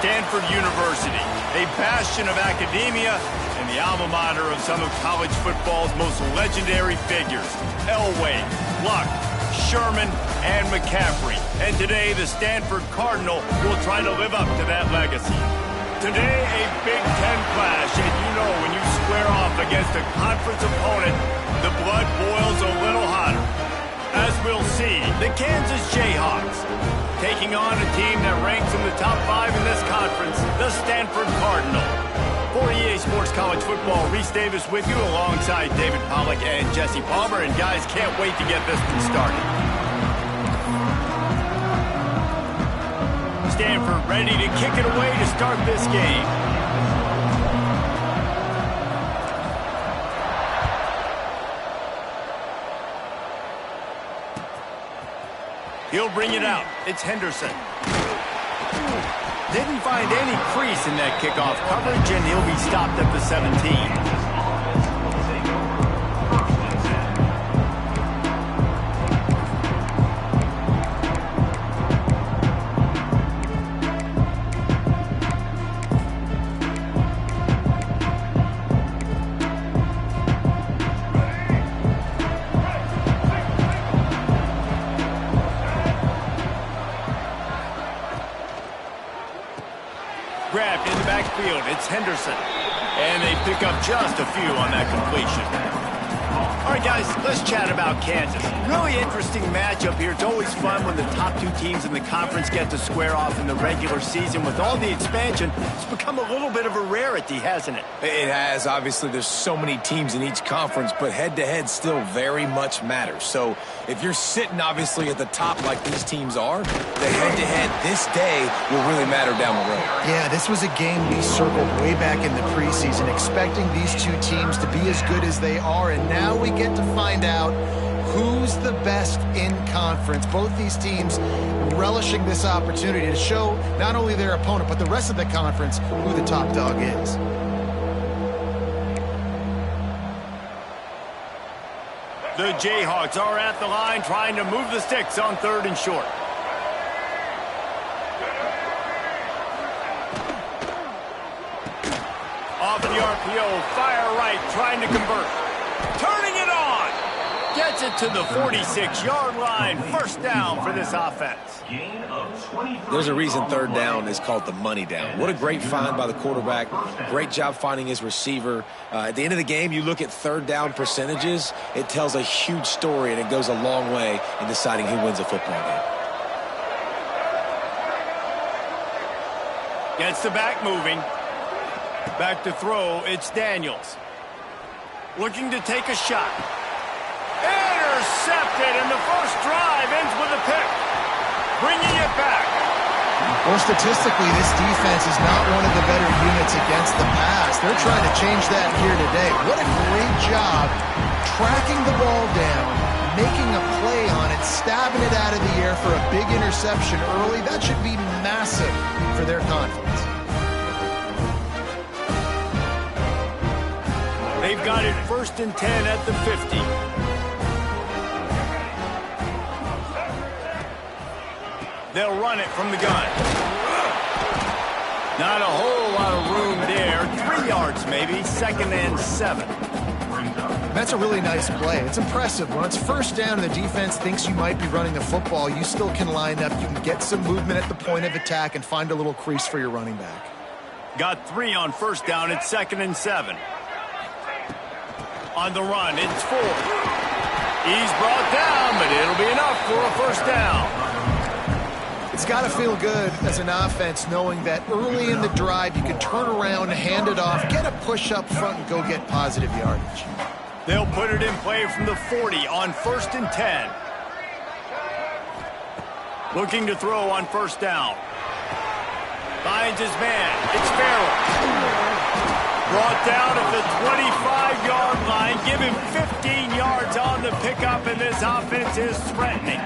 Stanford University, a bastion of academia and the alma mater of some of college football's most legendary figures, Elway, Luck, Sherman, and McCaffrey. And today, the Stanford Cardinal will try to live up to that legacy. Today, a Big Ten clash, and you know when you square off against a conference opponent, the blood boils a little hotter. As we'll see, the Kansas Jayhawks taking on a team that ranks in the top 5 in this conference, the Stanford Cardinal. For EA Sports College Football, Reese Davis with you alongside David Pollack and Jesse Palmer. And guys, can't wait to get this one started. Stanford ready to kick it away to start this game. He'll bring it out. It's Henderson. Didn't find any crease in that kickoff coverage, and he'll be stopped at the 17. Grabbed in the backfield, it's Henderson. And they pick up just a few on that completion. All right, guys, let's chat about Kansas. Really interesting matchup here. It's always fun when the top 2 teams in the conference get to square off in the regular season. With all the expansion, it's become a little bit of a rarity, hasn't it? It has. Obviously, there's so many teams in each conference, but head-to-head still very much matters. So if you're sitting, obviously, at the top like these teams are, the head-to-head this day will really matter down the road. Yeah, this was a game we circled way back in the preseason, expecting these 2 teams to be as good as they are, and now we get to find out who's the best in conference. Both these teams relishing this opportunity to show not only their opponent, but the rest of the conference who the top dog is. The Jayhawks are at the line trying to move the sticks on 3rd and short. Off the RPO, fire right, trying to convert. Turning it on. Gets it to the 46-yard line. First down for this offense. There's a reason 3rd down is called the money down. What a great find by the quarterback. Great job finding his receiver. At the end of the game, you look at 3rd down percentages. It tells a huge story, and it goes a long way in deciding who wins a football game. Gets the back moving. Back to throw, it's Daniels. Looking to take a shot. Intercepted, and the first drive ends with a pick. Bringing it back. Well, statistically, this defense is not one of the better units against the pass. They're trying to change that here today. What a great job tracking the ball down, making a play on it, stabbing it out of the air for a big interception early. That should be massive for their confidence. They've got it 1st and 10 at the 50. They'll run it from the gun. Not a whole lot of room there. 3 yards maybe. 2nd and 7. That's a really nice play. It's impressive. When it's 1st down and the defense thinks you might be running the football, you still can line up. You can get some movement at the point of attack and find a little crease for your running back. Got 3 on 1st down. It's 2nd and 7. On the run, it's 4. He's brought down, but it'll be enough for a 1st down. It's got to feel good as an offense knowing that early in the drive you can turn around, hand it off, get a push up front, and go get positive yardage. They'll put it in play from the 40 on 1st and 10. Looking to throw on 1st down. Finds his man. It's Farrell. Brought down at the 25-yard line. Give him 15 yards on the pickup, and this offense is threatening.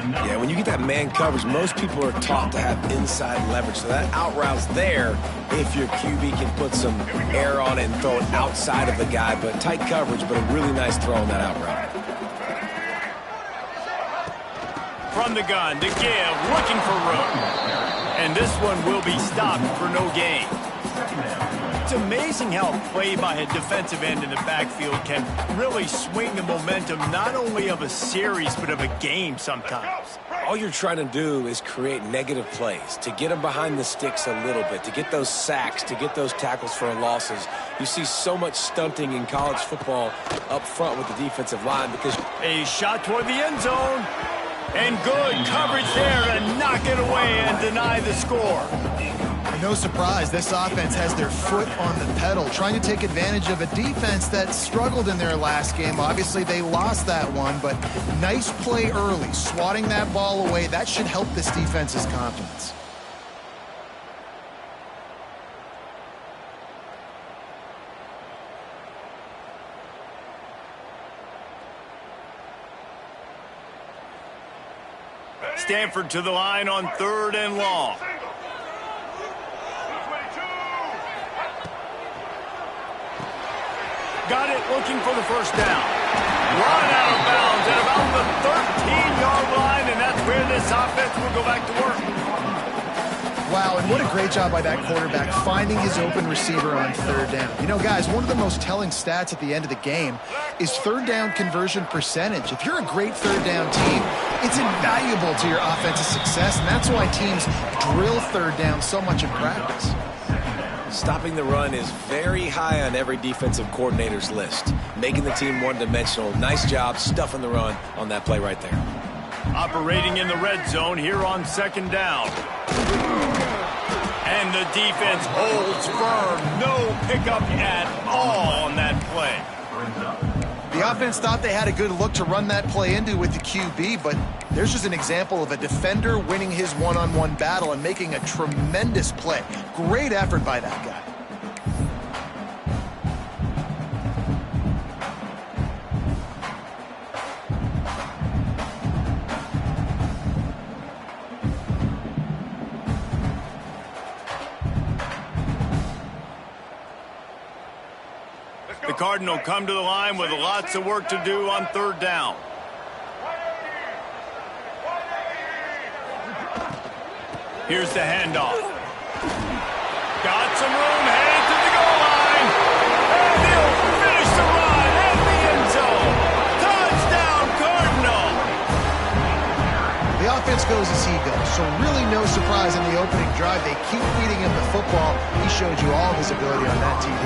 Yeah, when you get that man coverage, most people are taught to have inside leverage. So that out route's there if your QB can put some air on it and throw it outside of the guy. But tight coverage, but a really nice throw on that out route. From the gun to give, looking for room. And this one will be stopped for no gain. It's amazing how a play by a defensive end in the backfield can really swing the momentum not only of a series but of a game sometimes. All you're trying to do is create negative plays, to get them behind the sticks a little bit, to get those sacks, to get those tackles for losses. You see so much stunting in college football up front with the defensive line because a shot toward the end zone. And good coverage there to knock it away and deny the score. No surprise, this offense has their foot on the pedal, trying to take advantage of a defense that struggled in their last game. Obviously, they lost that one, but nice play early, swatting that ball away. That should help this defense's confidence. Stanford to the line on 3rd and long. Got it, looking for the 1st down. Run out of bounds at about the 13-yard line, and that's where this offense will go back to work. Wow, and what a great job by that quarterback finding his open receiver on 3rd down. You know, guys, one of the most telling stats at the end of the game is 3rd down conversion percentage. If you're a great 3rd down team, it's invaluable to your offensive success, and that's why teams drill 3rd down so much in practice. stopping the run is very high on every defensive coordinator's list, making the team one-dimensional. Nice job stuffing the run on that play right there. Operating in the red zone here on 2nd down. And the defense holds firm. No pickup at all on that play. The offense thought they had a good look to run that play into with the QB, but there's just an example of a defender winning his one-on-one battle and making a tremendous play. Great effort by that guy. The Cardinal come to the line with lots of work to do on 3rd down. Here's the handoff. Got some room, headed to the goal line. And he'll finish the run at the end zone. Touchdown, Cardinal. The offense goes as he goes, so really no surprise in the opening drive. They keep feeding him the football. He showed you all of his ability on that TV.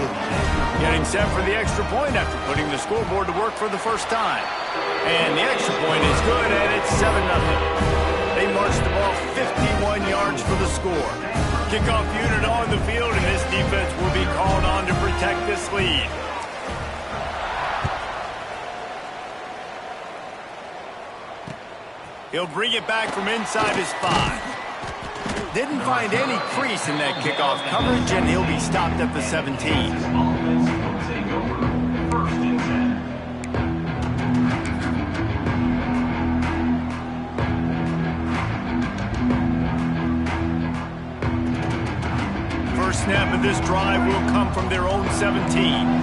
Getting set for the extra point after putting the scoreboard to work for the first time. And the extra point is good, and it's 7-0. They march the ball 51 yards for the score. Kickoff unit on the field, and this defense will be called on to protect this lead. He'll bring it back from inside his 5. Didn't find any crease in that kickoff coverage, and he'll be stopped at the 17. First snap of this drive will come from their own 17.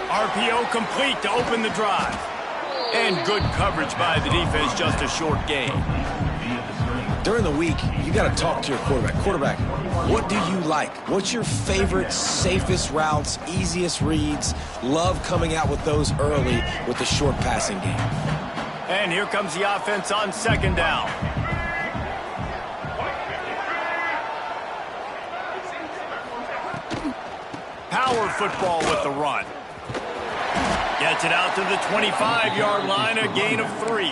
RPO complete to open the drive. And good coverage by the defense, just a short gain. During the week, you got to talk to your quarterback. Quarterback, what do you like? What's your favorite, safest routes, easiest reads? Love coming out with those early with the short passing game. And here comes the offense on 2nd down. Power football with the run. Gets it out to the 25-yard line, a gain of 3.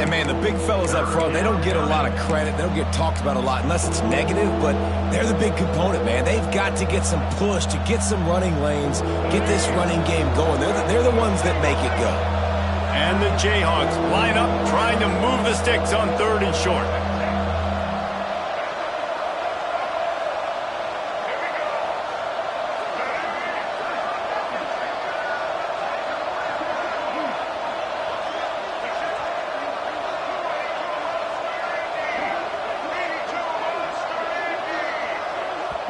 And, man, the big fellas up front, they don't get a lot of credit. They don't get talked about a lot unless it's negative, but they're the big component, man. They've got to get some push, to get some running lanes, get this running game going. They're the ones that make it go. And the Jayhawks line up, trying to move the sticks on 3rd and short.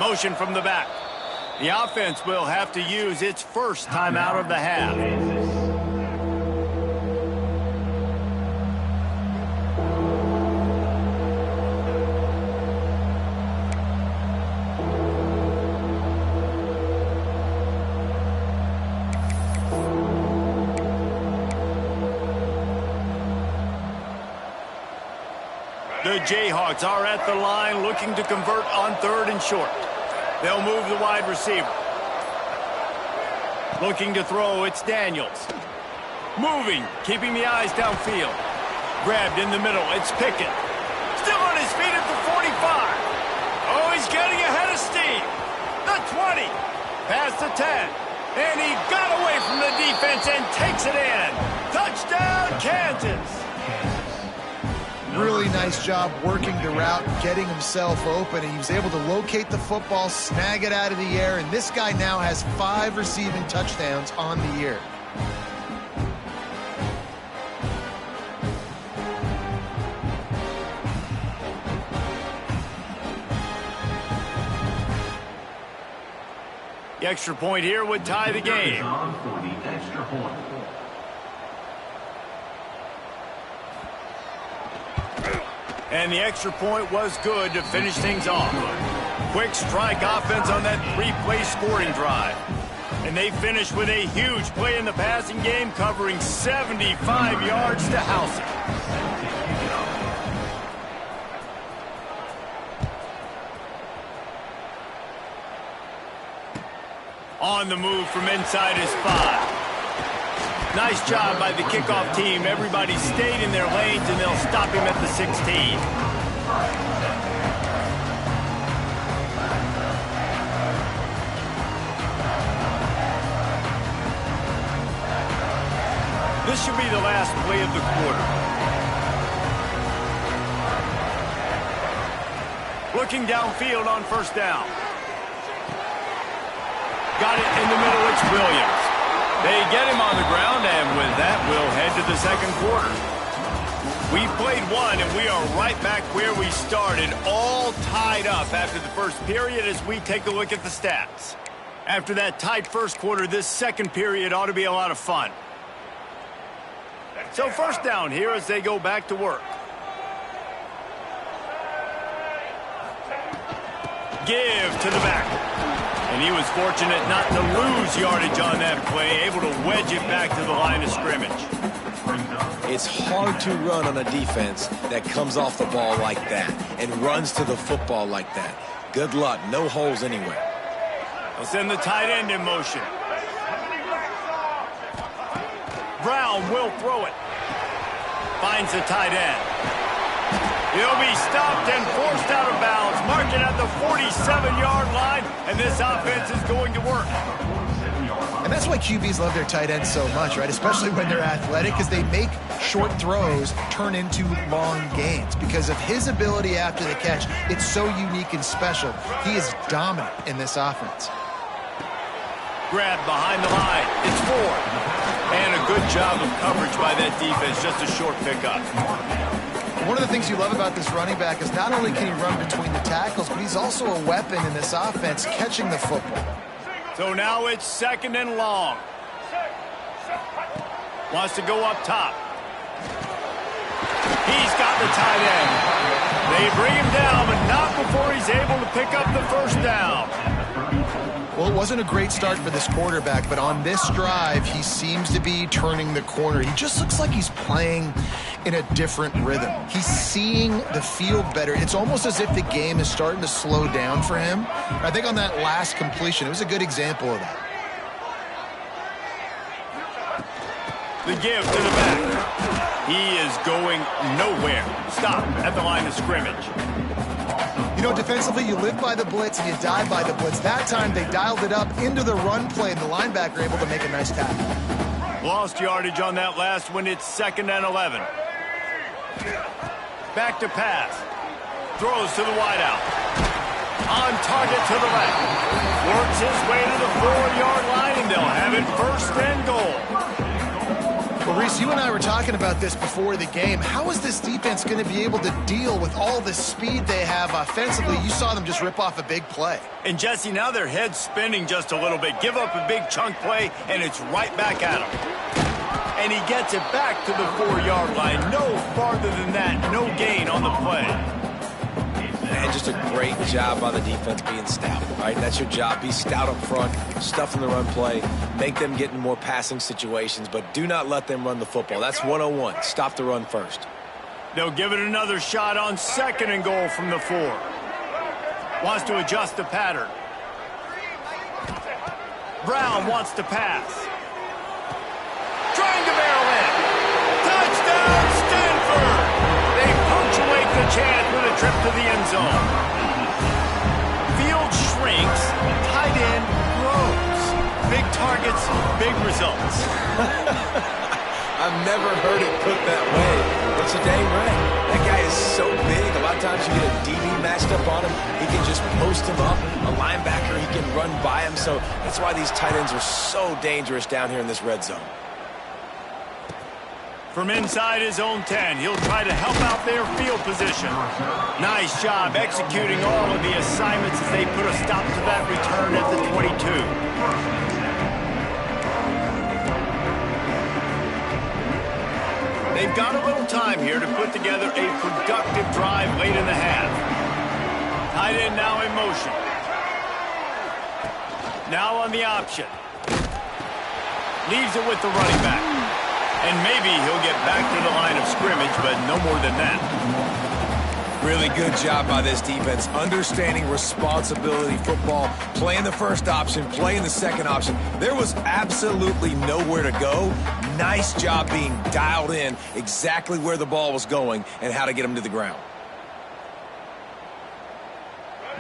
Motion from the back. The offense will have to use its first timeout of the half. The Jayhawks are at the line looking to convert on 3rd and short. They'll move the wide receiver. Looking to throw, it's Daniels. Moving, keeping the eyes downfield. Grabbed in the middle, it's Pickett. Still on his feet at the 45. Oh, he's getting ahead of steam. The 20, past the 10. And he got away from the defense and takes it in. Touchdown, Kansas. Really nice job working the route, getting himself open, and he was able to locate the football, snag it out of the air, and this guy now has 5 receiving touchdowns on the year. The extra point here would tie the game. And the extra point was good to finish things off. Quick strike offense on that 3-play scoring drive. And they finished with a huge play in the passing game, covering 75 yards to house it. On the move from inside his 5. Nice job by the kickoff team. Everybody stayed in their lanes, and they'll stop him at the 16. This should be the last play of the quarter. Looking downfield on 1st down. Got it in the middle. It's Williams. They get him on the ground, and with that, we'll head to the 2nd quarter. We played 1, and we are right back where we started, all tied up after the first period as we take a look at the stats. After that tight first quarter, this 2nd period ought to be a lot of fun. So 1st down here as they go back to work. Give to the back. And he was fortunate not to lose yardage on that play, able to wedge it back to the line of scrimmage. It's hard to run on a defense that comes off the ball like that and runs to the football like that. Good luck. No holes anywhere. They'll send the tight end in motion. Brown will throw it. Finds the tight end. He'll be stopped and forced out of bounds. Mark it at the 47-yard line, and this offense is going to work. And that's why QBs love their tight ends so much, right? Especially when they're athletic, because they make short throws turn into long gains. Because of his ability after the catch, it's so unique and special. He is dominant in this offense. Grab behind the line. It's 4. And a good job of coverage by that defense. Just a short pickup. One of the things you love about this running back is not only can he run between the tackles, but he's also a weapon in this offense, catching the football. So now it's 2nd and long. Wants to go up top. He's got the tight end. They bring him down, but not before he's able to pick up the 1st down. Well, it wasn't a great start for this quarterback, but on this drive, he seems to be turning the corner. He just looks like he's playing in a different rhythm. He's seeing the field better. It's almost as if the game is starting to slow down for him. I think on that last completion, it was a good example of that. The give to the back. He is going nowhere. Stop at the line of scrimmage. You know, defensively, you live by the blitz and you die by the blitz. That time, they dialed it up into the run play, and the linebacker able to make a nice tackle. Lost yardage on that last one. It's 2nd and 11. Back to pass. Throws to the wideout. On target to the left. Works his way to the 4-yard line, and they'll have it 1st and goal. Well, Reese, you and I were talking about this before the game. How is this defense going to be able to deal with all the speed they have offensively? You saw them just rip off a big play. And, Jesse, now their head's spinning just a little bit. Give up a big chunk play, and it's right back at him. And he gets it back to the 4-yard line. No farther than that. No gain on the play. And just a great job by the defense being stout, right? That's your job. Be stout up front, stuff in the run play, make them get in more passing situations, but do not let them run the football. That's 101. Stop the run first. They'll give it another shot on 2nd and goal from the 4. Wants to adjust the pattern. Brown wants to pass. Trying to barrel in. Touchdown, Stanford! They punctuate the chance with a trip to the end zone. Field shrinks, tight end grows. Big targets, big results. I've never heard it put that way, but you're dang right. That guy is so big. A lot of times you get a DB matched up on him. He can just post him up. A linebacker, he can run by him. So that's why these tight ends are so dangerous down here in this red zone. From inside his own 10, he'll try to help out their field position. Nice job executing all of the assignments as they put a stop to that return at the 22. They've got a little time here to put together a productive drive late in the half. Tight end now in motion. Now on the option. Leaves it with the running back. And maybe he'll get back to the line of scrimmage, but no more than that. Really good job by this defense, understanding responsibility football, playing the first option, playing the second option. There was absolutely nowhere to go. Nice job being dialed in exactly where the ball was going and how to get him to the ground.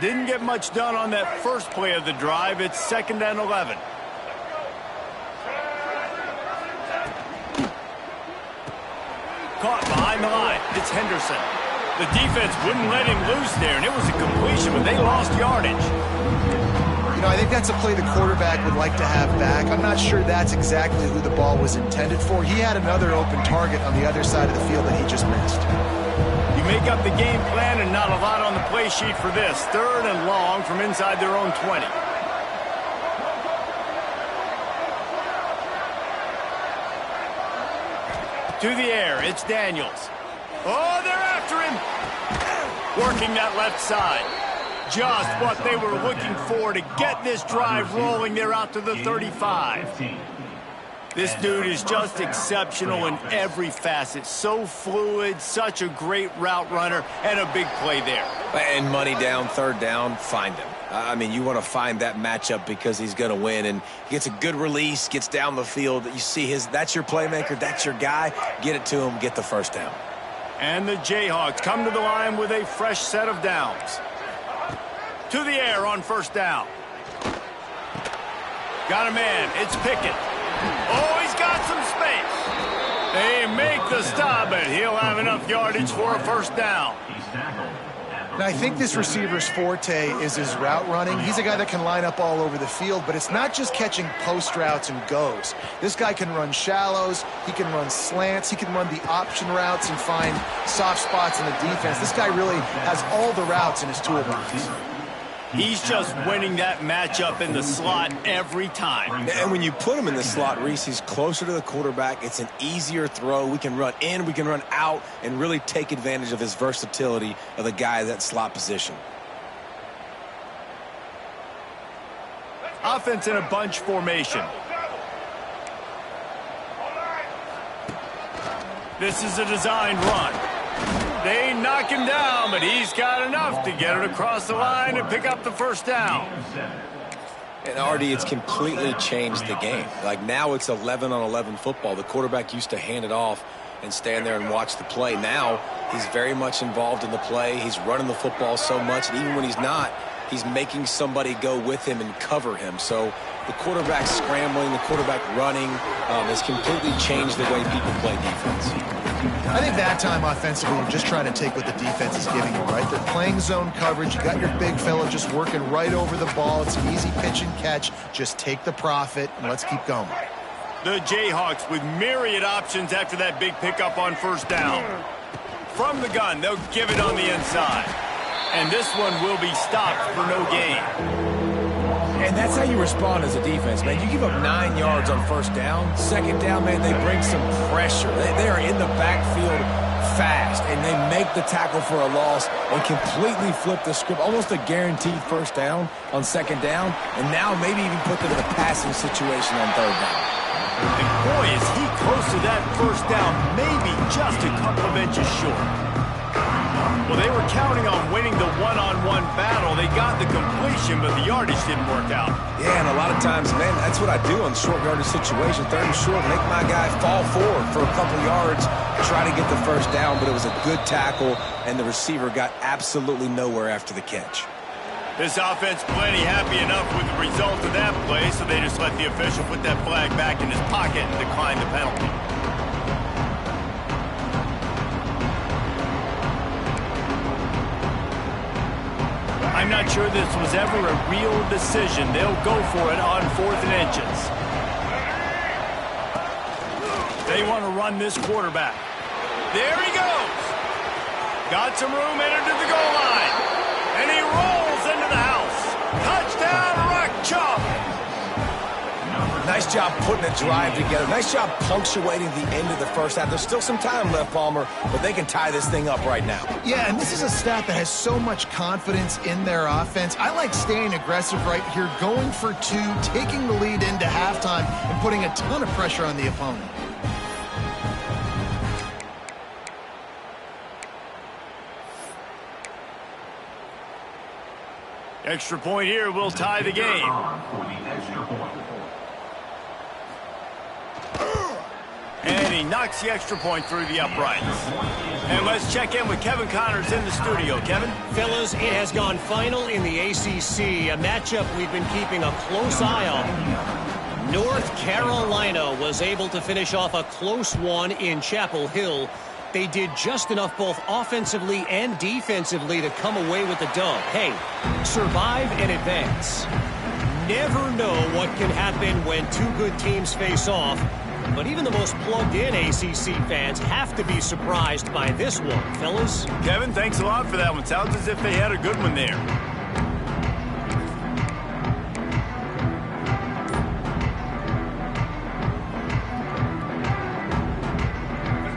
Didn't get much done on that first play of the drive. It's 2nd and 11. Caught behind the line. It's Henderson. The defense wouldn't let him loose there, and it was a completion, but they lost yardage. You know, I think that's a play the quarterback would like to have back. I'm not sure that's exactly who the ball was intended for. He had another open target on the other side of the field that he just missed. You make up the game plan and not a lot on the play sheet for this. 3rd and long from inside their own 20. To the air, it's Daniels. Oh, they're after him. Working that left side. Just what they were looking for to get this drive rolling. They're out to the 35. This dude is just exceptional in every facet. So fluid, such a great route runner, and a big play there. And money down, 3rd down, find him. I mean, you want to find that matchup because he's going to win, and he gets a good release, gets down the field. You see that's your playmaker, that's your guy. Get it to him, get the first down. And the Jayhawks come to the line with a fresh set of downs. To the air on 1st down. Got a man, it's Pickett. Oh, he's got some space. They make the stop, but he'll have enough yardage for a 1st down. Now, I think this receiver's forte is his route running. He's a guy that can line up all over the field, but it's not just catching post routes and goes. This guy can run shallows, he can run slants, he can run the option routes and find soft spots in the defense. This guy really has all the routes in his toolbox. He's just winning that matchup in the slot every time. And when you put him in the slot, Reese, he's closer to the quarterback. It's an easier throw. We can run in, we can run out, and really take advantage of his versatility of the guy at that slot position. Offense in a bunch formation. This is a designed run. They knock him down, but he's got enough to get it across the line and pick up the 1st down. And Artie, it's completely changed the game. Like now it's 11-on-11 football. The quarterback used to hand it off and stand there and watch the play. Now he's very much involved in the play. He's running the football so much, and even when he's not, he's making somebody go with him and cover him. So the quarterback scrambling, the quarterback running has completely changed the way people play defense. I think that time offensively, you're just trying to take what the defense is giving you, right? They're playing zone coverage. You got your big fella just working right over the ball. It's an easy pitch and catch. Just take the profit, and let's keep going. The Jayhawks with myriad options after that big pickup on first down. From the gun, they'll give it on the inside. And this one will be stopped for no gain. And that's how you respond as a defense, man. You give up 9 yards on first down. Second down, man, they bring some pressure. They are in the backfield fast, and they make the tackle for a loss and completely flip the script. Almost a guaranteed first down on second down, and now maybe even put them in a passing situation on third down. And boy, is he close to that first down, maybe just a couple of inches short. Well, they were counting on winning the one-on-one battle. They got the completion, but the yardage didn't work out. Yeah, and a lot of times, man, that's what I do on short yardage situation. Third and short, make my guy fall forward for a couple yards, try to get the first down, but it was a good tackle, and the receiver got absolutely nowhere after the catch. This offense plenty happy enough with the result of that play, so they just let the official put that flag back in his pocket and decline the penalty. I'm not sure this was ever a real decision. They'll go for it on 4th and inches. They want to run this quarterback. There he goes. Got some room, entered to the goal line. And he rolls into the house. Touchdown, Rock Chalk. Nice job putting a drive together. Nice job punctuating the end of the first half. There's still some time left, Palmer, but they can tie this thing up right now. Yeah, and this is a staff that has so much confidence in their offense. I like staying aggressive right here, going for two, taking the lead into halftime, and putting a ton of pressure on the opponent. Extra point here will tie the game. And he knocks the extra point through the uprights. And let's check in with Kevin Connors in the studio. Kevin? Fellas, it has gone final in the ACC, a matchup we've been keeping a close eye on. North Carolina was able to finish off a close one in Chapel Hill. They did just enough both offensively and defensively to come away with the dub. Hey, survive and advance. Never know what can happen when two good teams face off. But even the most plugged-in ACC fans have to be surprised by this one, fellas. Kevin, thanks a lot for that one. Sounds as if they had a good one there.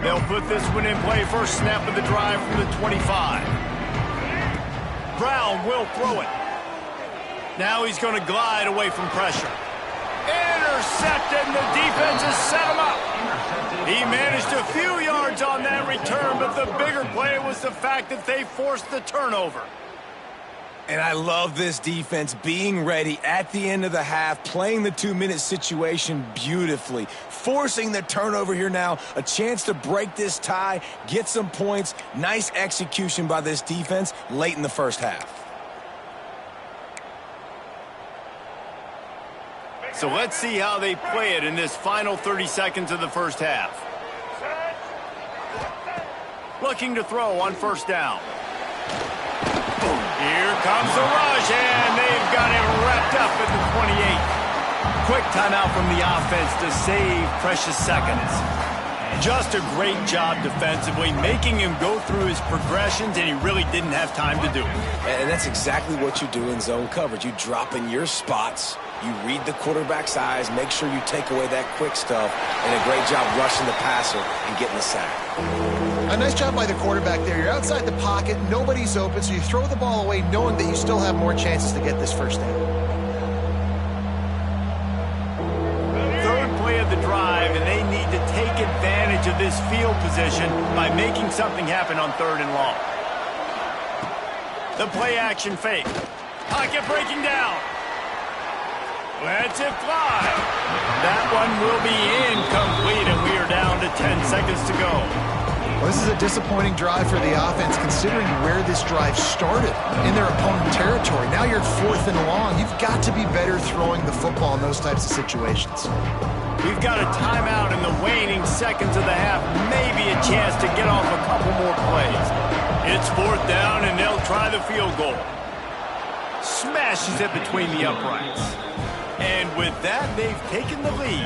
They'll put this one in play. First snap of the drive from the 25. Brown will throw it. Now he's going to glide away from pressure. Intercepted, and the defense has set him up. He managed a few yards on that return, but the bigger play was the fact that they forced the turnover. And I love this defense being ready at the end of the half, playing the 2-minute situation beautifully, forcing the turnover here now, a chance to break this tie, get some points. Nice execution by this defense late in the first half. So let's see how they play it in this final 30 seconds of the first half. Looking to throw on first down. Here comes the rush, and they've got him wrapped up at the 28. Quick timeout from the offense to save precious seconds. Just a great job defensively, making him go through his progressions, and he really didn't have time to do it. And that's exactly what you do in zone coverage. You drop in your spots, you read the quarterback's eyes, make sure you take away that quick stuff, and a great job rushing the passer and getting the sack. A nice job by the quarterback there. You're outside the pocket, nobody's open, so you throw the ball away knowing that you still have more chances to get this first down. Third play of the drive, and they need to take advantage of this field position by making something happen on 3rd and long. The play action fake. Pocket breaking down. Lets it fly. That one will be incomplete, and we are down to 10 seconds to go. Well, this is a disappointing drive for the offense, considering where this drive started, in their opponent territory. Now you're 4th and long. You've got to be better throwing the football in those types of situations. We've got a timeout in the waning seconds of the half. Maybe a chance to get off a couple more plays. It's 4th down, and they'll try the field goal. Smashes it between the uprights. And with that, they've taken the lead.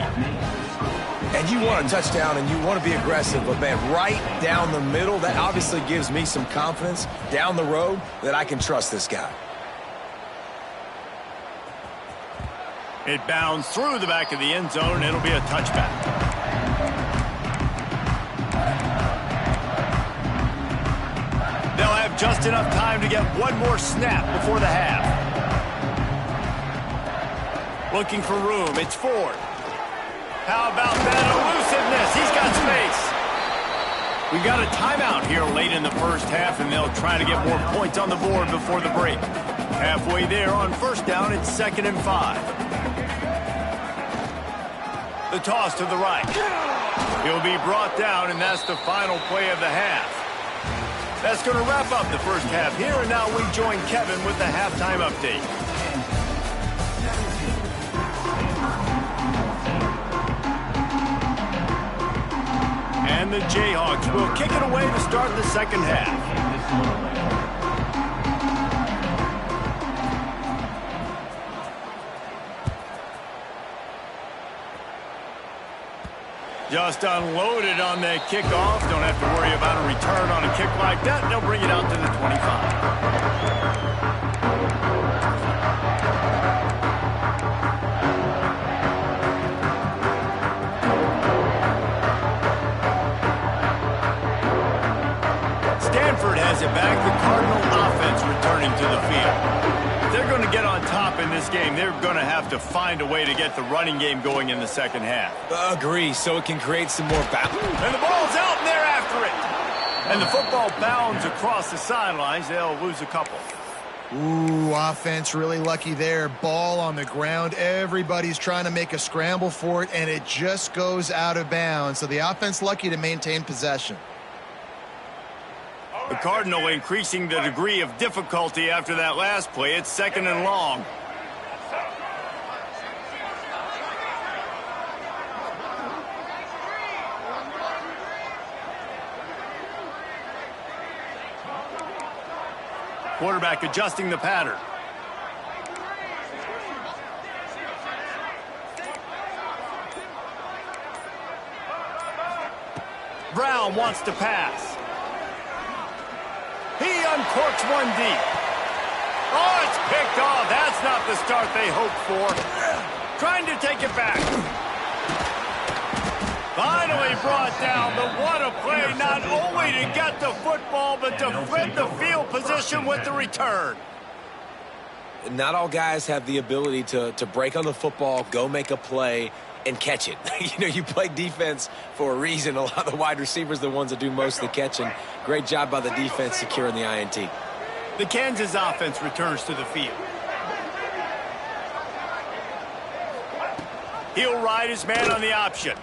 And you want a touchdown and you want to be aggressive, but man, right down the middle, that obviously gives me some confidence down the road that I can trust this guy. It bounds through the back of the end zone, and it'll be a touchback. They'll have just enough time to get one more snap before the half. Looking for room. It's Ford. How about that elusiveness? He's got space. We've got a timeout here late in the first half, and they'll try to get more points on the board before the break. Halfway there on 1st down, it's 2nd and 5. The toss to the right. He'll be brought down, and that's the final play of the half. That's going to wrap up the first half here, and now we join Kevin with the halftime update. And the Jayhawks will kick it away to start the second half. Just unloaded on that kickoff. Don't have to worry about a return on a kick like that. They'll bring it out to the 25. Has it back. The Cardinal offense returning to the field. If they're going to get on top in this game, they're going to have to find a way to get the running game going in the second half. Agree, so it can create some more balance. And the ball's out, and they're after it. And the football bounds across the sidelines. They'll lose a couple. Ooh, offense really lucky there. Ball on the ground. Everybody's trying to make a scramble for it, and it just goes out of bounds. So the offense lucky to maintain possession. The Cardinal increasing the degree of difficulty after that last play. It's 2nd and long. Quarterback adjusting the pattern. Brown wants to pass. He uncorks one deep. Oh, it's picked off. That's not the start they hoped for. Trying to take it back. Finally brought down, but what a play, not only to get the football, but to flip the field position with the return. Not all guys have the ability to break on the football, go make a play, and catch it. You play defense for a reason. A lot of the wide receivers are the ones that do most of the catching. Great job by the defense securing the INT. The Kansas offense returns to the field. He'll ride his man on the option.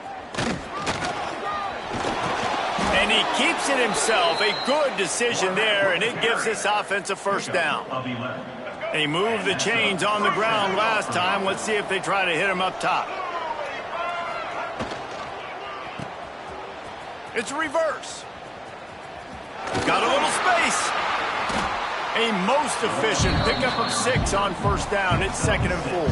And he keeps it himself. A good decision there, and it gives this offense a 1st down. They moved the chains on the ground last time. Let's see if they try to hit him up top. It's a reverse. Got a little space. A most efficient pickup of 6 on 1st down. It's 2nd and 4.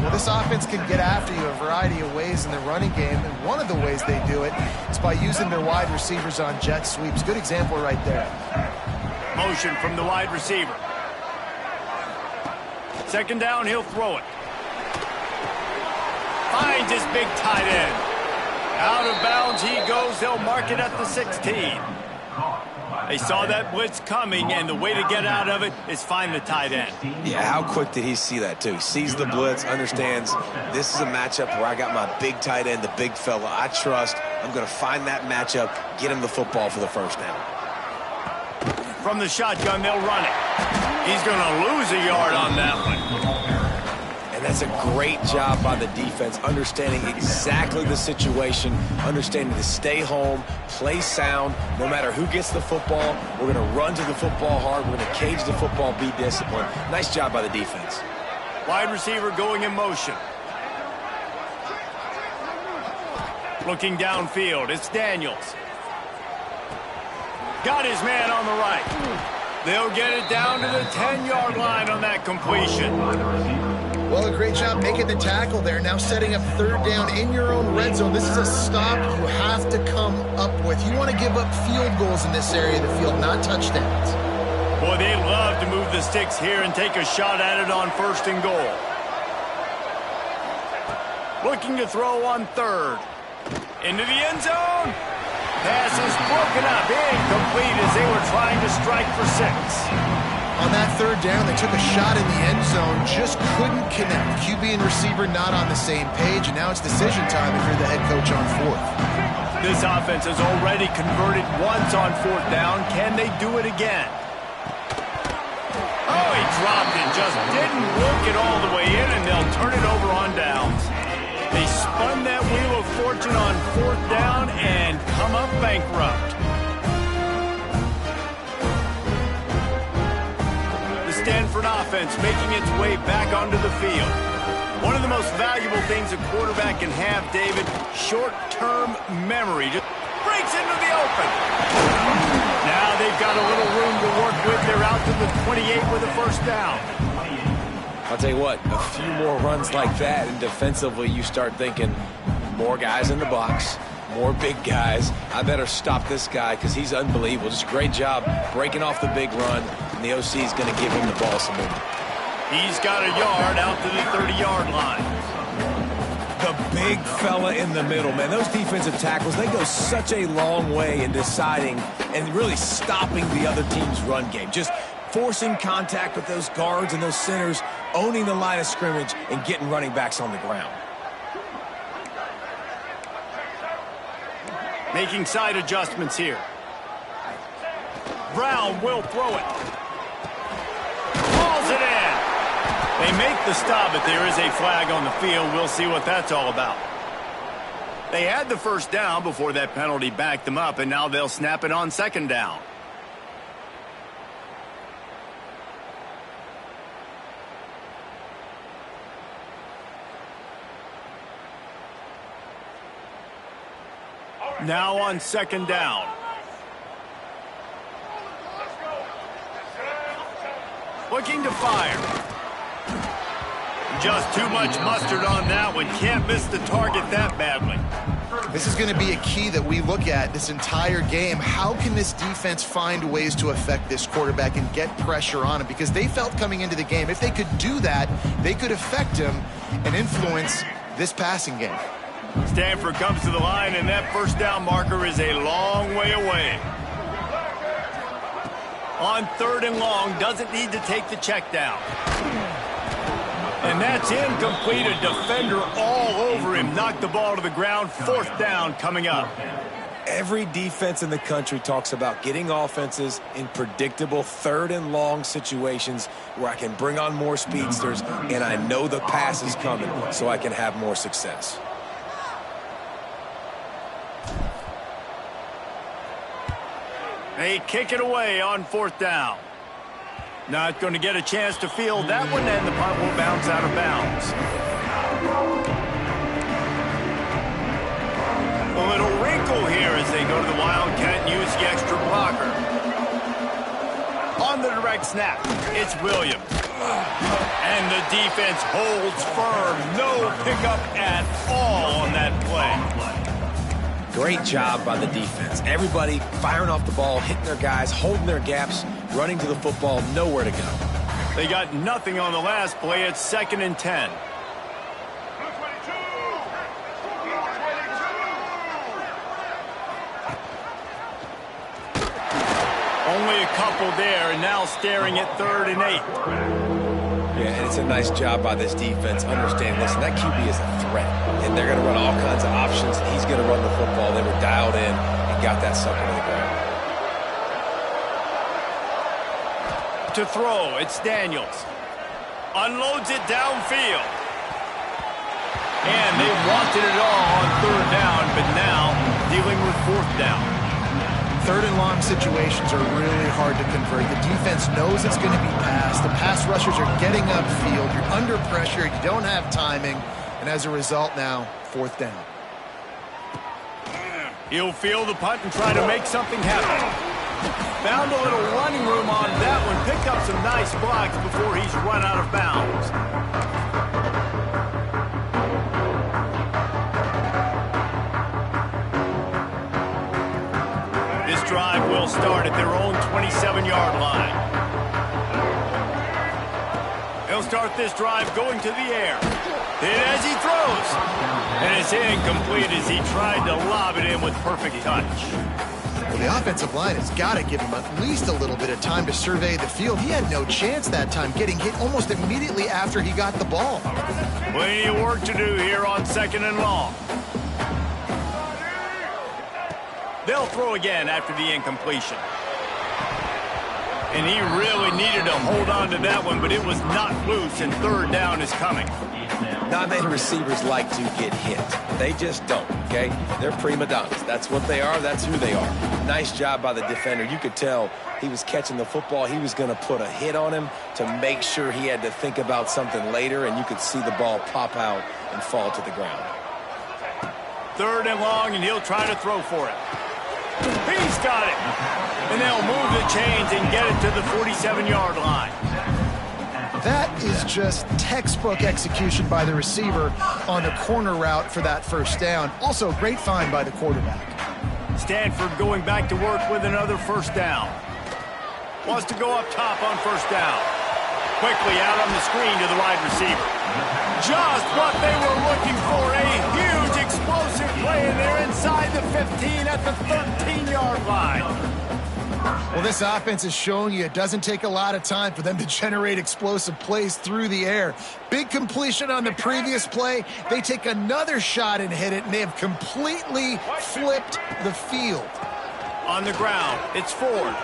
Well, this offense can get after you a variety of ways in the running game, and one of the ways they do it is by using their wide receivers on jet sweeps. Good example right there. Motion from the wide receiver. 2nd down, he'll throw it. Finds his big tight end. Out of bounds he goes. They'll mark it at the 16. They saw that blitz coming, and the way to get out of it is find the tight end. Yeah, how quick did he see that, too? He sees the blitz, understands this is a matchup where I got my big tight end, the big fella I trust. I'm going to find that matchup, get him the football for the 1st down. From the shotgun, they'll run it. He's going to lose a yard on that one. And And that's a great job by the defense, understanding exactly the situation, understanding to stay home, play sound. No matter who gets the football, we're going to run to the football hard. We're going to cage the football, be disciplined. Nice job by the defense. Wide receiver going in motion. Looking downfield, it's Daniels. Got his man on the right. They'll get it down to the 10-yard line on that completion. Well, a great job making the tackle there. Now setting up third down in your own red zone. This is a stop you have to come up with. You want to give up field goals in this area of the field, not touchdowns. Boy, they love to move the sticks here and take a shot at it on 1st and goal. Looking to throw on 3rd. Into the end zone. Pass is broken up, incomplete as they were trying to strike for 6. On that 3rd down, they took a shot in the end zone, just couldn't connect. QB and receiver not on the same page, and now it's decision time if you're the head coach on 4th. This offense has already converted once on 4th down. Can they do it again? Oh, he dropped it, just didn't work it all the way in, and they'll turn it over on downs. They spun that wheel of fortune on 4th down and come up bankrupt. The Stanford offense making its way back onto the field. One of the most valuable things a quarterback can have, David, short-term memory. Just breaks into the open. Now they've got a little room to work with. They're out to the 28 with a 1st down. I'll tell you what, a few more runs like that, and defensively you start thinking more guys in the box, more big guys. I better stop this guy because he's unbelievable. Just a great job breaking off the big run, and the OC is going to give him the ball some more. He's got a yard out to the 30-yard line. The big fella in the middle, man. Those defensive tackles, they go such a long way in deciding and really stopping the other team's run game. Just forcing contact with those guards and those centers, owning the line of scrimmage, and getting running backs on the ground. Making side adjustments here. Brown will throw it. Calls it in. They make the stop, but there is a flag on the field. We'll see what that's all about. They had the 1st down before that penalty backed them up, and now they'll snap it on 2nd down. Now on 2nd down. Looking to fire. Just too much mustard on that one. Can't miss the target that badly. This is going to be a key that we look at this entire game. How can this defense find ways to affect this quarterback and get pressure on him? Because they felt coming into the game, if they could do that, they could affect him and influence this passing game. Stanford comes to the line, and that 1st down marker is a long way away. On 3rd and long, doesn't need to take the check down. And that's incomplete. A defender all over him. Knocked the ball to the ground. 4th down coming up. Every defense in the country talks about getting offenses in predictable 3rd and long situations where I can bring on more speedsters, and I know the pass is coming, so I can have more success. They kick it away on 4th down. Not going to get a chance to field that one, and the punt will bounce out of bounds. A little wrinkle here as they go to the Wildcat and use the extra blocker. On the direct snap, it's Williams. And the defense holds firm. No pickup at all on that play. Great job by the defense. Everybody firing off the ball, hitting their guys, holding their gaps, running to the football, nowhere to go. They got nothing on the last play. It's 2nd and 10. Only a couple there, and now staring at 3rd and 8. Yeah, and it's a nice job by this defense. Understand, listen, that QB is a threat, and they're going to run all kinds of options. He's going to run the football. They were dialed in and got that sucker to the ground. To throw, it's Daniels. Unloads it downfield. And they wanted it all on third down, but now dealing with fourth down. Third and long situations are really hard to convert. The defense knows it's going to be passed. The pass rushers are getting upfield. You're under pressure. You don't have timing. And as a result now, fourth down. He'll field the punt and try to make something happen. Found a little running room on that one. Picked up some nice blocks before he's run out of bounds. This drive will start at their own 27-yard line. He'll start this drive going to the air. Hit as he throws. And it's incomplete as he tried to lob it in with perfect touch. Well, the offensive line has got to give him at least a little bit of time to survey the field. He had no chance that time, getting hit almost immediately after he got the ball. Plenty of work to do here on second and long. They'll throw again after the incompletion. And he really needed to hold on to that one, but it was not loose, and third down is coming. Not many receivers like to get hit. They just don't, okay? They're prima donnas. That's what they are. That's who they are. Nice job by the defender. You could tell he was catching the football. He was going to put a hit on him to make sure he had to think about something later, and you could see the ball pop out and fall to the ground. Third and long, and he'll try to throw for it. He's got it. And they'll move the chains and get it to the 47-yard line. That is just textbook execution by the receiver on the corner route for that first down. Also, great find by the quarterback. Stanford going back to work with another first down. Wants to go up top on first down. Quickly out on the screen to the wide receiver. Just what they were looking for. A huge explosive play, and they're inside the 15 at the 13-yard line. Well, this offense is showing you it doesn't take a lot of time for them to generate explosive plays through the air. Big completion on the previous play. They take another shot and hit it, and they have completely flipped the field. On the ground, it's Ford.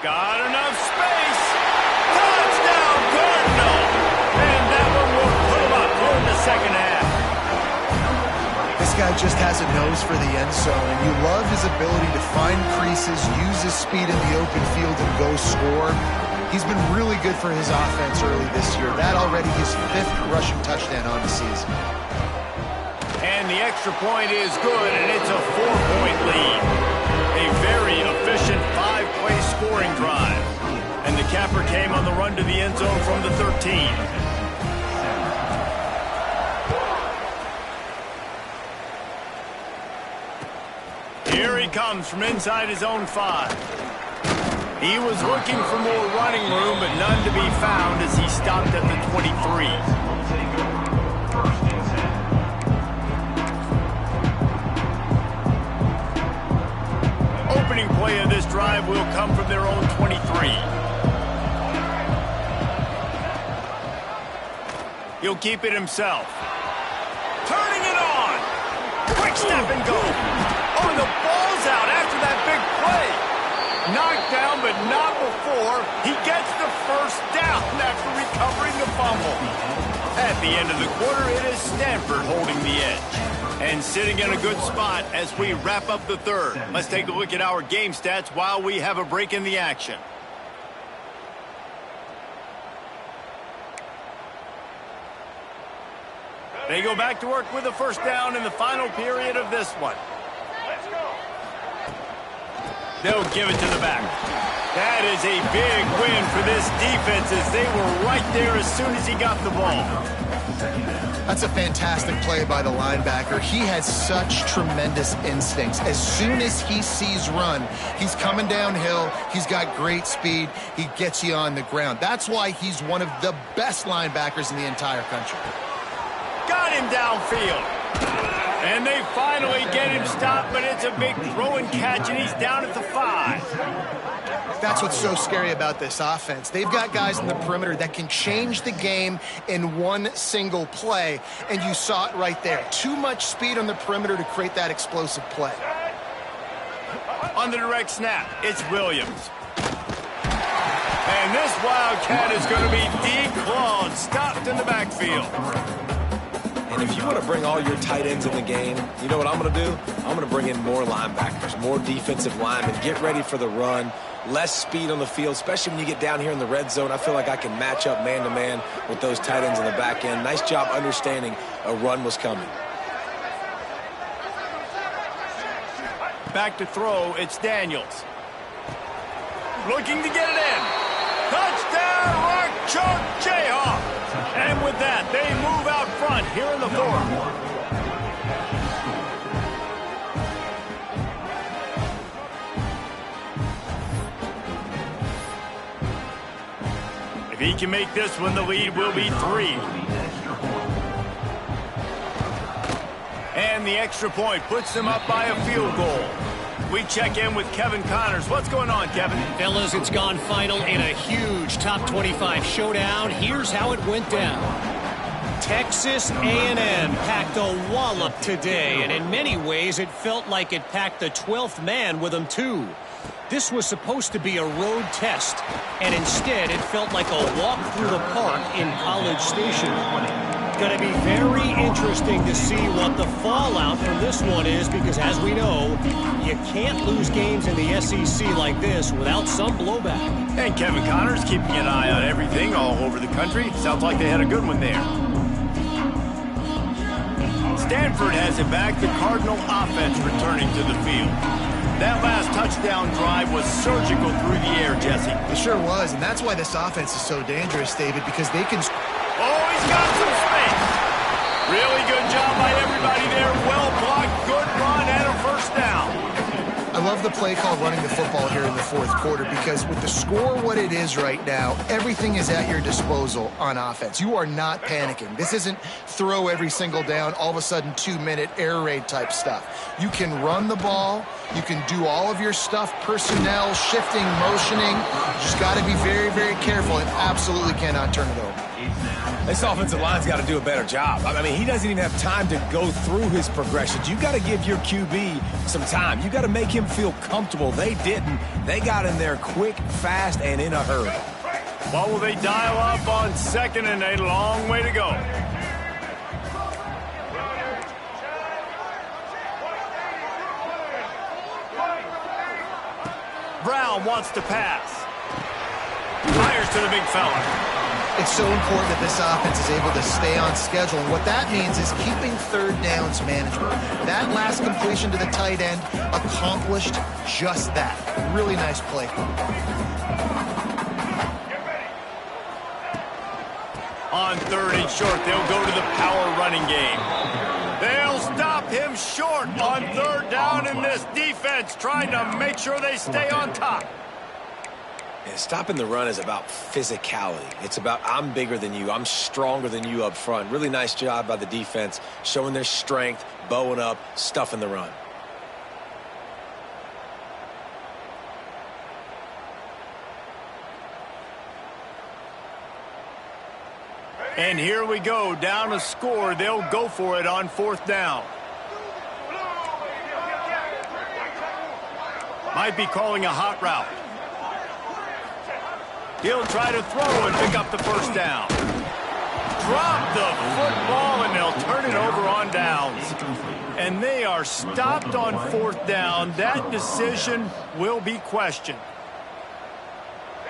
Got enough space. Touchdown, Cardinal. And that one will put him up here in the second half. This guy just has a nose for the end zone, and you love his ability to find creases, use his speed in the open field, and go score. He's been really good for his offense early this year. That already his 5th rushing touchdown on the season. And the extra point is good, and it's a 4-point lead. A very efficient 5-play scoring drive. And the capper came on the run to the end zone from the 13. Here he comes from inside his own 5. He was looking for more running room, but none to be found as he stopped at the 23. Opening play of this drive will come from their own 23. He'll keep it himself. Turning it on. Quick step and go. Oh, the ball's out after that big play. Knocked down, but not before. He gets the first down after recovering the fumble. At the end of the quarter, it is Stanford holding the edge. And sitting in a good spot as we wrap up the third. Let's take a look at our game stats while we have a break in the action. They go back to work with the first down in the final period of this one. They'll give it to the back. That is a big win for this defense as they were right there as soon as he got the ball. That's a fantastic play by the linebacker. He has such tremendous instincts. As soon as he sees run, he's coming downhill. He's got great speed. He gets you on the ground. That's why he's one of the best linebackers in the entire country. Got him downfield. And they finally get him stopped, but it's a big throw and catch, and he's down at the 5. That's what's so scary about this offense. They've got guys in the perimeter that can change the game in one single play, and you saw it right there. Too much speed on the perimeter to create that explosive play. On the direct snap, it's Williams. And this Wildcat is going to be declawed, stopped in the backfield. And if you want to bring all your tight ends in the game, you know what I'm going to do? I'm going to bring in more linebackers, more defensive linemen, get ready for the run, less speed on the field, especially when you get down here in the red zone. I feel like I can match up man-to-man with those tight ends in the back end. Nice job understanding a run was coming. Back to throw, it's Daniels. Looking to get it in. Touchdown, Rock Chalk Jayhawk. And with that, they move out front here in the fourth. If he can make this one, the lead will be 3. And the extra point puts them up by a field goal. We check in with Kevin Connors. What's going on, Kevin? Fellas, it's gone final in a huge top 25 showdown. Here's how it went down. Texas A&M packed a wallop today, and in many ways it felt like it packed the 12th man with them too. This was supposed to be a road test, and instead it felt like a walk through the park in College Station. Going to be very interesting to see what the fallout from this one is, because as we know, you can't lose games in the SEC like this without some blowback. And Kevin Connors keeping an eye on everything all over the country. Sounds like they had a good one there. Stanford has it back. The Cardinal offense returning to the field. That last touchdown drive was surgical through the air, Jesse. It sure was, and that's why this offense is so dangerous, David, because they can... Oh, he's got some space. Really good job by everybody there. Well blocked, good run, and a first down. I love the play call running the football here in the fourth quarter, because with the score what it is right now, everything is at your disposal on offense. You are not panicking. This isn't throw every single down, all of a sudden 2-minute air raid type stuff. You can run the ball. You can do all of your stuff, personnel, shifting, motioning. You just got to be very, very careful and absolutely cannot turn it over. This offensive line's got to do a better job. I mean, he doesn't even have time to go through his progressions. You got to give your QB some time. You got to make him feel comfortable. They didn't. They got in there quick, fast, and in a hurry. What will they dial up on 2nd and a long way to go? Brown wants to pass. Fires to the big fella. It's so important that this offense is able to stay on schedule. And what that means is keeping third downs manageable. That last completion to the tight end accomplished just that. Really nice play. On 3rd and short, they'll go to the power running game. They'll stop him short on 3rd down, in this defense trying to make sure they stay on top. Yeah, stopping the run is about physicality. It's about I'm bigger than you. I'm stronger than you up front. Really nice job by the defense, showing their strength, bowing up, stuffing the run. And here we go, down a score. They'll go for it on 4th down. Might be calling a hot route. He'll try to throw and pick up the first down. Drop the football, and they'll turn it over on downs. And they are stopped on 4th down. That decision will be questioned.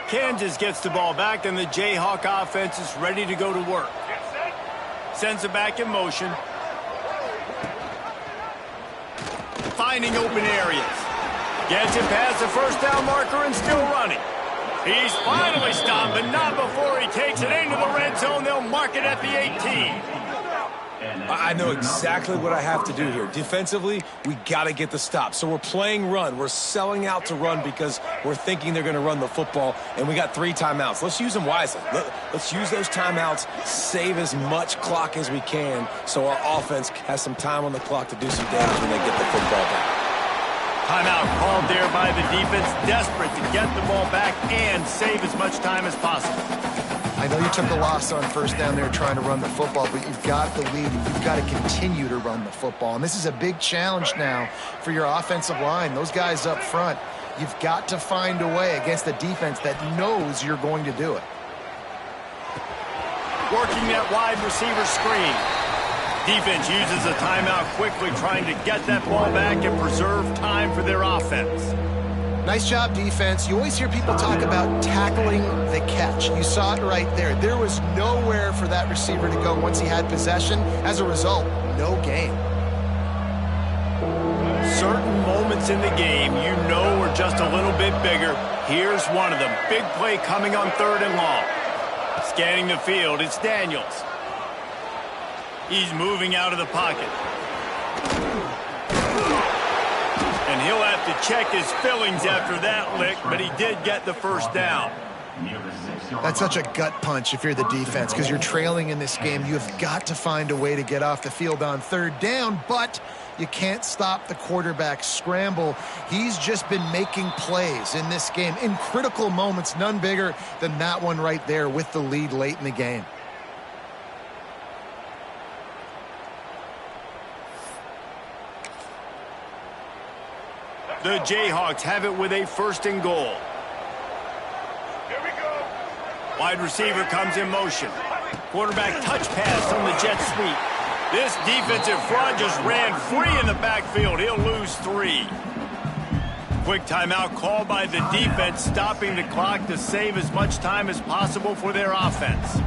Kansas gets the ball back, and the Jayhawk offense is ready to go to work. Sends it back in motion. Finding open areas. Gets it past the first down marker and still running. He's finally stopped, but not before he takes it into the red zone. They'll mark it at the 18. I know exactly what I have to do here. Defensively, we got to get the stop. So we're playing run. We're selling out to run because we're thinking they're going to run the football, and we got 3 timeouts. Let's use them wisely. Let's use those timeouts, save as much clock as we can so our offense has some time on the clock to do some damage when they get the football back. Timeout called there by the defense, desperate to get the ball back and save as much time as possible. I know you took a loss on 1st down there trying to run the football, but you've got the lead, and you've got to continue to run the football. And this is a big challenge now for your offensive line. Those guys up front, you've got to find a way against a defense that knows you're going to do it. Working that wide receiver screen. Defense uses a timeout quickly, trying to get that ball back and preserve time for their offense. Nice job, defense. You always hear people talk about tackling the catch. You saw it right there. There was nowhere for that receiver to go once he had possession. As a result, no gain. Certain moments in the game you know are just a little bit bigger. Here's one of them. Big play coming on 3rd and long. Scanning the field, it's Daniels. He's moving out of the pocket. And he'll have to check his fillings after that lick, but he did get the first down. That's such a gut punch if you're the defense, because you're trailing in this game. You've got to find a way to get off the field on 3rd down, but you can't stop the quarterback scramble. He's just been making plays in this game in critical moments, none bigger than that one right there with the lead late in the game. The Jayhawks have it with a 1st and goal. Here we go. Wide receiver comes in motion. Quarterback touch pass on the jet sweep. This defensive front just ran free in the backfield. He'll lose 3. Quick timeout called by the defense, stopping the clock to save as much time as possible for their offense.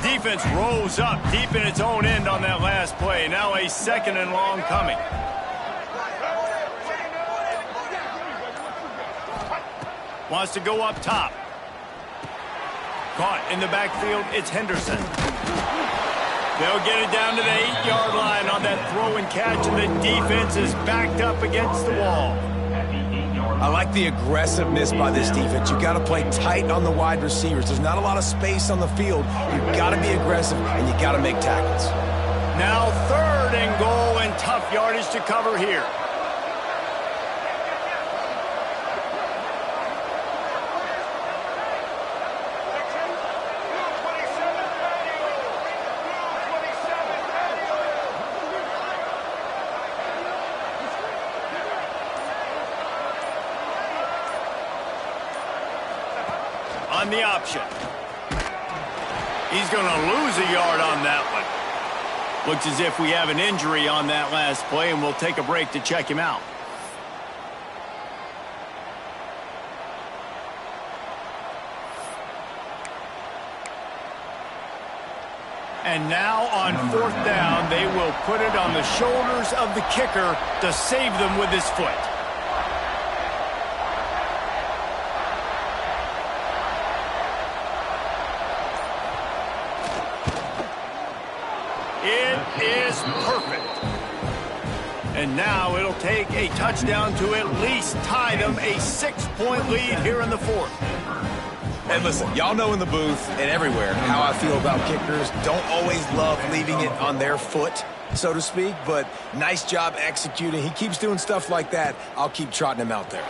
Defense rolls up deep in its own end on that last play. Now a 2nd and long coming. Wants to go up top. Caught in the backfield, it's Henderson. They'll get it down to the 8-yard line on that throw and catch, and the defense is backed up against the wall. I like the aggressiveness by this defense. You've got to play tight on the wide receivers. There's not a lot of space on the field. You've got to be aggressive, and you've got to make tackles. Now 3rd and goal, and tough yardage to cover here. On the option. He's going to lose a yard on that one. Looks as if we have an injury on that last play, and we'll take a break to check him out. And now on 4th down, they will put it on the shoulders of the kicker to save them with his foot. Is perfect. And now it'll take a touchdown to at least tie them a 6-point lead here in the 4th. And listen, y'all know in the booth and everywhere how I feel about kickers. Don't always love leaving it on their foot, so to speak, but nice job executing. He keeps doing stuff like that. I'll keep trotting him out there.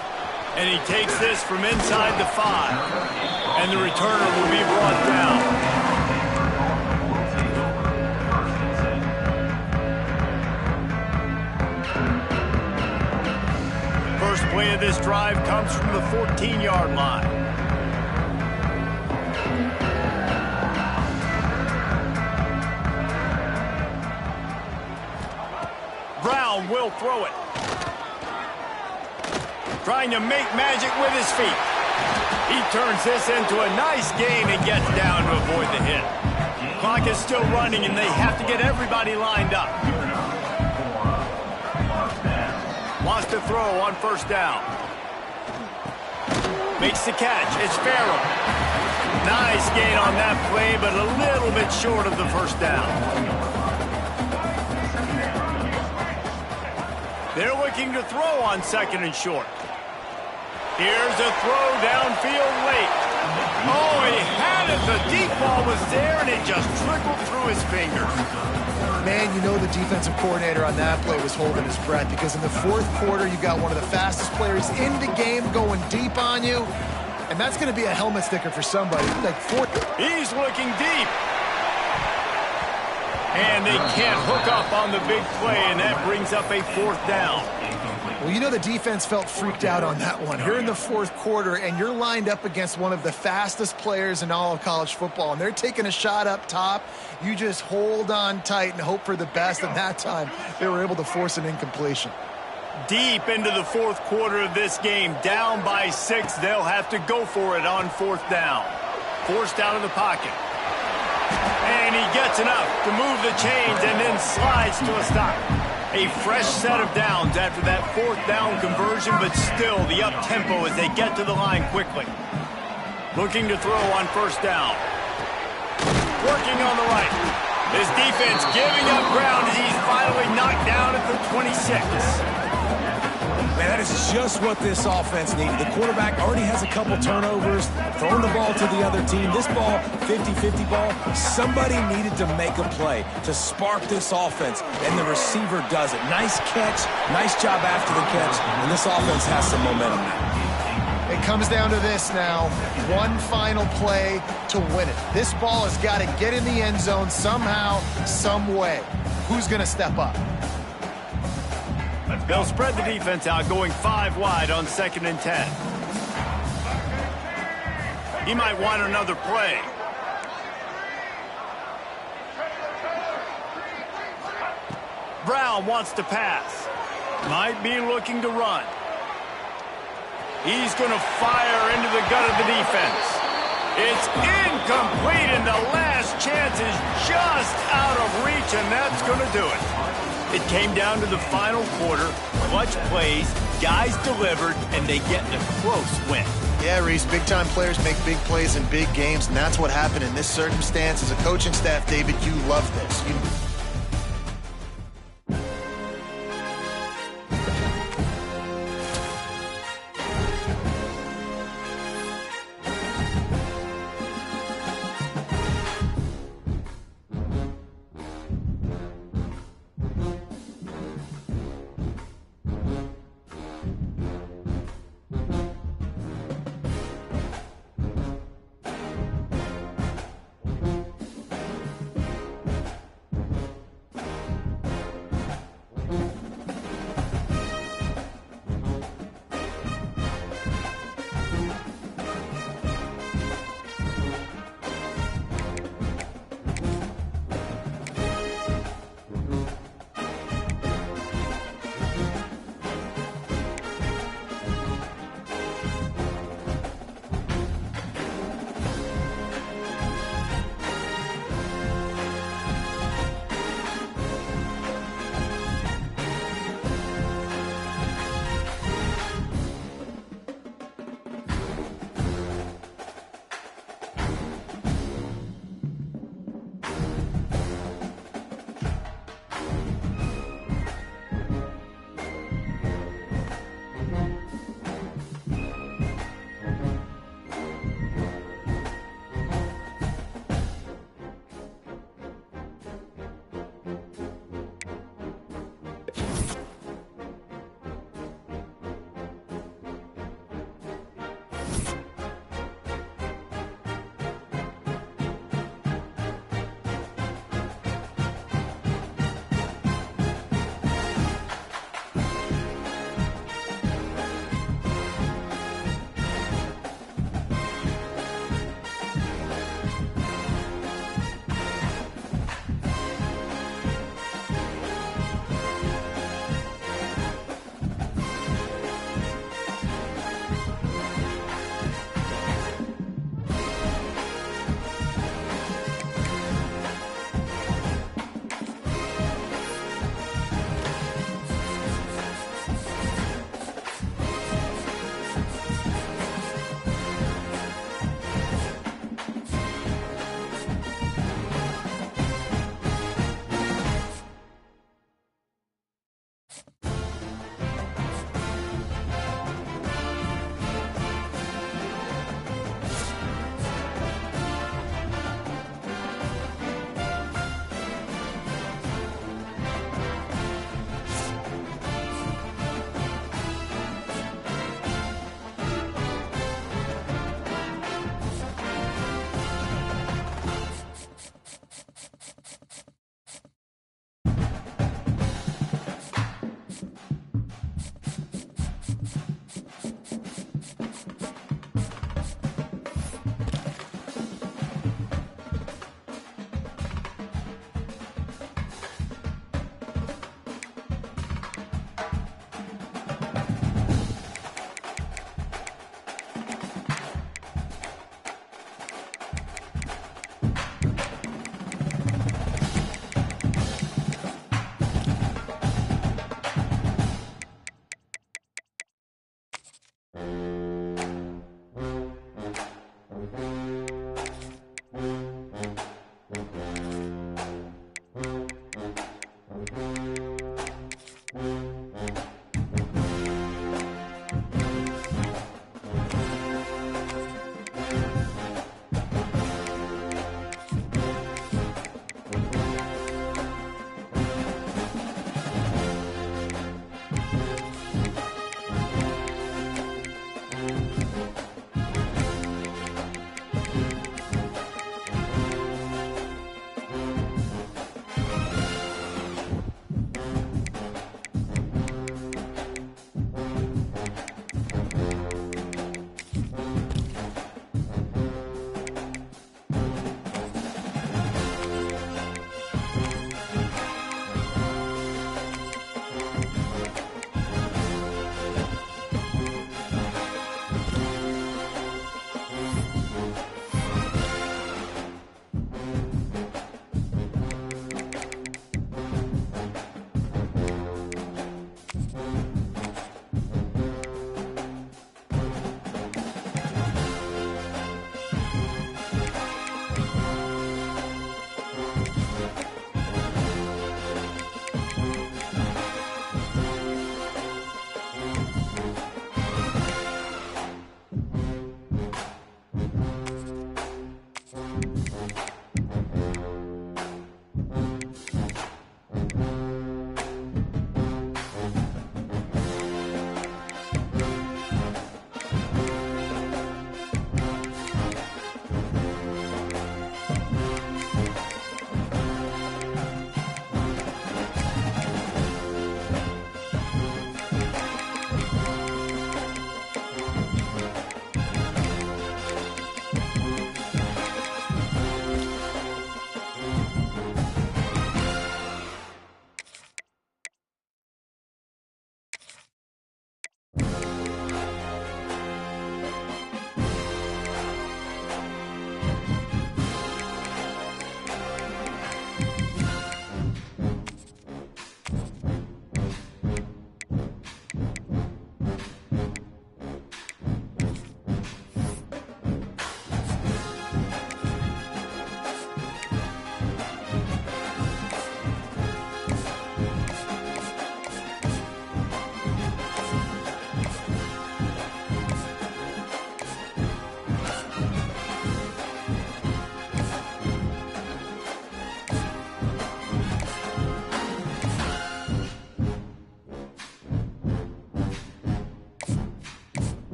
And he takes this from inside the 5. And the returner will be brought down. First play of this drive comes from the 14-yard line. Brown will throw it. Trying to make magic with his feet. He turns this into a nice gain and gets down to avoid the hit. Clock is still running, and they have to get everybody lined up. Wants to throw on 1st down. Makes the catch. It's Farrell. Nice gain on that play, but a little bit short of the 1st down. They're looking to throw on 2nd and short. Here's a throw downfield late. Oh, he had it. The deep ball was there, and it just trickled through his fingers. Man, you know the defensive coordinator on that play was holding his breath, because in the 4th quarter, you got one of the fastest players in the game going deep on you, and that's going to be a helmet sticker for somebody. He's looking deep. And they can't hook up on the big play, and that brings up a 4th down. Well, you know the defense felt freaked out on that one. You're in the fourth quarter, and you're lined up against one of the fastest players in all of college football, and they're taking a shot up top. You just hold on tight and hope for the best, and that time they were able to force an incompletion. Deep into the fourth quarter of this game, down by 6, they'll have to go for it on fourth down. Forced out of the pocket. And he gets enough to move the chains and then slides to a stop. A fresh set of downs after that fourth down conversion, but still the up-tempo as they get to the line quickly. Looking to throw on first down. Working on the right. His defense giving up ground as he's finally knocked down at the 26. Man, that is just what this offense needed. The quarterback already has a couple turnovers, throwing the ball to the other team. This ball, 50-50 ball, somebody needed to make a play to spark this offense, and the receiver does it. Nice catch, nice job after the catch, and this offense has some momentum now. It comes down to this now. One final play to win it. This ball has got to get in the end zone somehow, some way. Who's going to step up? They'll spread the defense out, going 5 wide on 2nd and 10. He might want another play. Brown wants to pass. Might be looking to run. He's going to fire into the gut of the defense. It's incomplete, and the last chance is just out of reach, and that's going to do it. It came down to the final quarter. Clutch plays, guys delivered, and they get a close win. Yeah, Reese, big-time players make big plays in big games, and that's what happened in this circumstance. As a coaching staff, David, you love this.